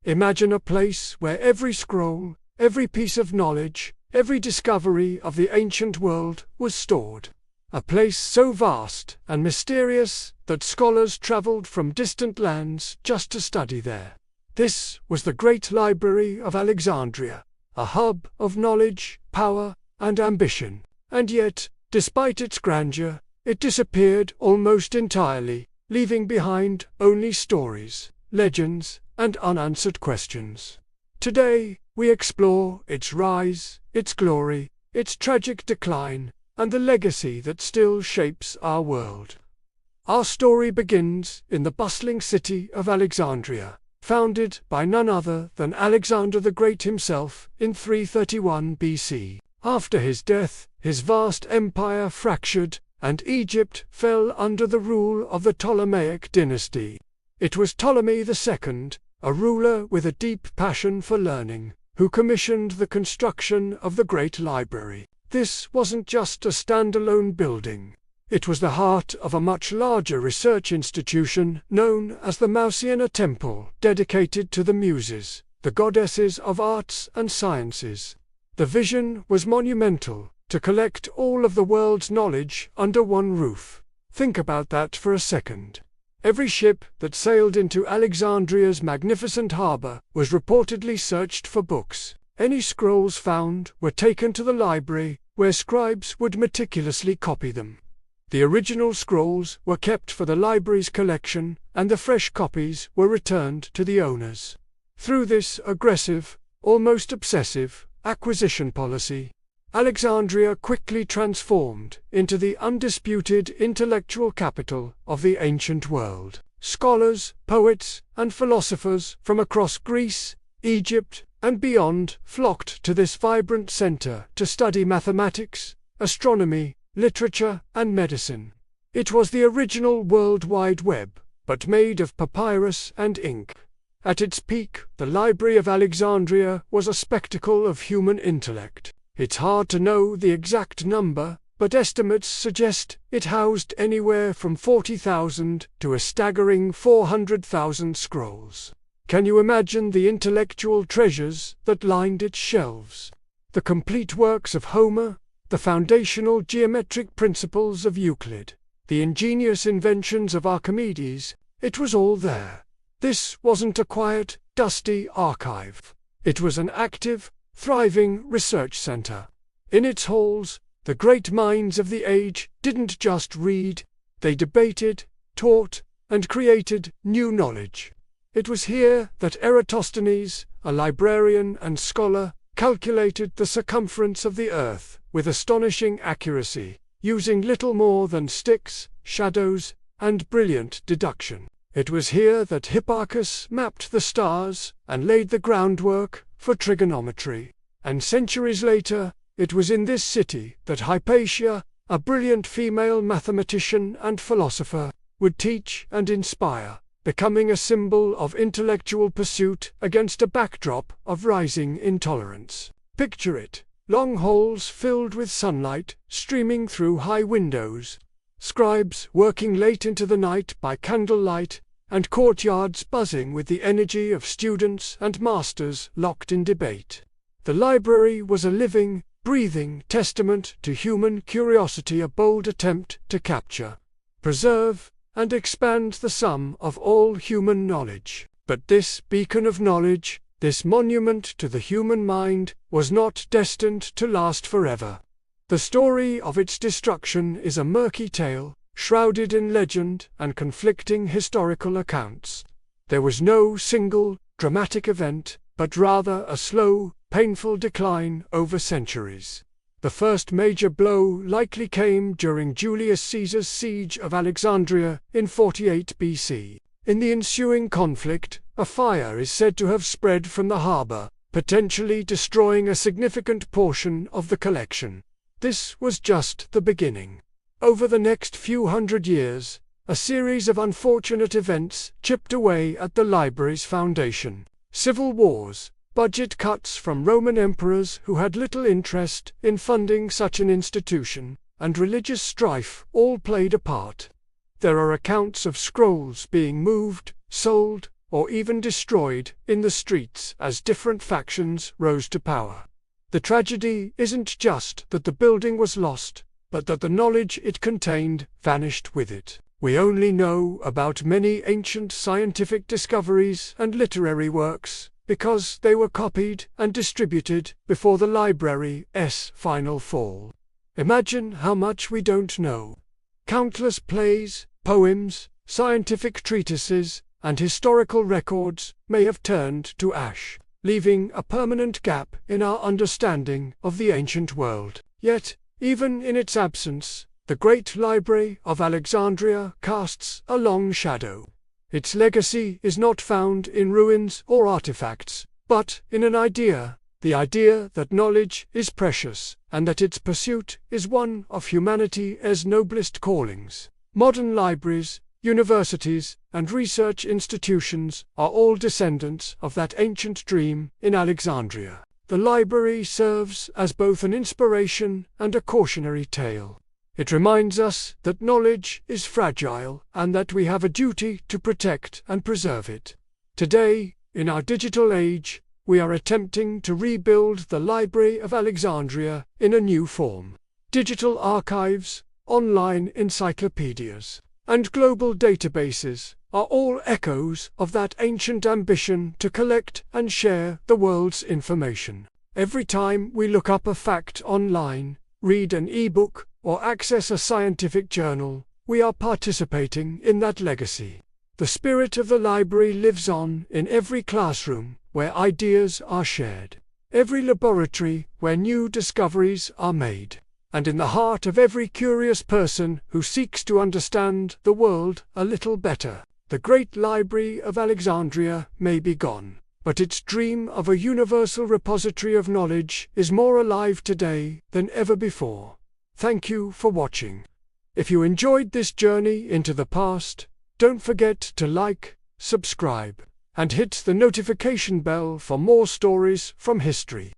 Imagine a place where every scroll, every piece of knowledge, every discovery of the ancient world was stored. A place so vast and mysterious that scholars traveled from distant lands just to study there. This was the Great Library of Alexandria, a hub of knowledge, power, and ambition. And yet, despite its grandeur, it disappeared almost entirely, leaving behind only stories, legends, and unanswered questions. Today, we explore its rise, its glory, its tragic decline, and the legacy that still shapes our world. Our story begins in the bustling city of Alexandria, founded by none other than Alexander the Great himself in 331 BC. After his death, his vast empire fractured, and Egypt fell under the rule of the Ptolemaic dynasty. It was Ptolemy II, a ruler with a deep passion for learning, who commissioned the construction of the Great Library. This wasn't just a standalone building. It was the heart of a much larger research institution known as the Mausiana Temple, dedicated to the Muses, the goddesses of arts and sciences. The vision was monumental, to collect all of the world's knowledge under one roof. Think about that for a second. Every ship that sailed into Alexandria's magnificent harbor was reportedly searched for books. Any scrolls found were taken to the library, where scribes would meticulously copy them. The original scrolls were kept for the library's collection, and the fresh copies were returned to the owners. Through this aggressive, almost obsessive, acquisition policy, Alexandria quickly transformed into the undisputed intellectual capital of the ancient world. Scholars, poets, and philosophers from across Greece, Egypt, and beyond flocked to this vibrant center to study mathematics, astronomy, literature, and medicine. It was the original World Wide Web, but made of papyrus and ink. At its peak, the Library of Alexandria was a spectacle of human intellect. It's hard to know the exact number, but estimates suggest it housed anywhere from 40,000 to a staggering 400,000 scrolls. Can you imagine the intellectual treasures that lined its shelves? The complete works of Homer, the foundational geometric principles of Euclid, the ingenious inventions of Archimedes, it was all there. This wasn't a quiet, dusty archive. It was an active, thriving research center. In its halls, the great minds of the age didn't just read, they debated, taught, and created new knowledge. It was here that Eratosthenes, a librarian and scholar, calculated the circumference of the earth with astonishing accuracy, using little more than sticks, shadows, and brilliant deduction. It was here that Hipparchus mapped the stars and laid the groundwork for trigonometry. And centuries later, it was in this city that Hypatia, a brilliant female mathematician and philosopher, would teach and inspire, becoming a symbol of intellectual pursuit against a backdrop of rising intolerance. Picture it. Long halls filled with sunlight, streaming through high windows, scribes working late into the night by candlelight, and courtyards buzzing with the energy of students and masters locked in debate. The library was a living, breathing testament to human curiosity, a bold attempt to capture, preserve, and expand the sum of all human knowledge. But this beacon of knowledge, this monument to the human mind, was not destined to last forever. The story of its destruction is a murky tale, shrouded in legend and conflicting historical accounts. There was no single, dramatic event, but rather a slow, painful decline over centuries. The first major blow likely came during Julius Caesar's siege of Alexandria in 48 BC. In the ensuing conflict, a fire is said to have spread from the harbor, potentially destroying a significant portion of the collection. This was just the beginning. Over the next few hundred years, a series of unfortunate events chipped away at the library's foundation. Civil wars, budget cuts from Roman emperors who had little interest in funding such an institution, and religious strife all played a part. There are accounts of scrolls being moved, sold, or even destroyed in the streets as different factions rose to power. The tragedy isn't just that the building was lost, but that the knowledge it contained vanished with it. We only know about many ancient scientific discoveries and literary works because they were copied and distributed before the library's final fall. Imagine how much we don't know. Countless plays, poems, scientific treatises, and historical records may have turned to ash, leaving a permanent gap in our understanding of the ancient world. Yet, even in its absence, the Great Library of Alexandria casts a long shadow. Its legacy is not found in ruins or artifacts, but in an idea, the idea that knowledge is precious and that its pursuit is one of humanity's noblest callings. Modern libraries, universities, and research institutions are all descendants of that ancient dream in Alexandria. The library serves as both an inspiration and a cautionary tale. It reminds us that knowledge is fragile and that we have a duty to protect and preserve it. Today, in our digital age, we are attempting to rebuild the Library of Alexandria in a new form. Digital archives, online encyclopedias, and global databases are all echoes of that ancient ambition to collect and share the world's information. Every time we look up a fact online, read an e-book, or access a scientific journal, we are participating in that legacy. The spirit of the library lives on in every classroom where ideas are shared, every laboratory where new discoveries are made, and in the heart of every curious person who seeks to understand the world a little better. The Great Library of Alexandria may be gone, but its dream of a universal repository of knowledge is more alive today than ever before. Thank you for watching. If you enjoyed this journey into the past, don't forget to like, subscribe, and hit the notification bell for more stories from history.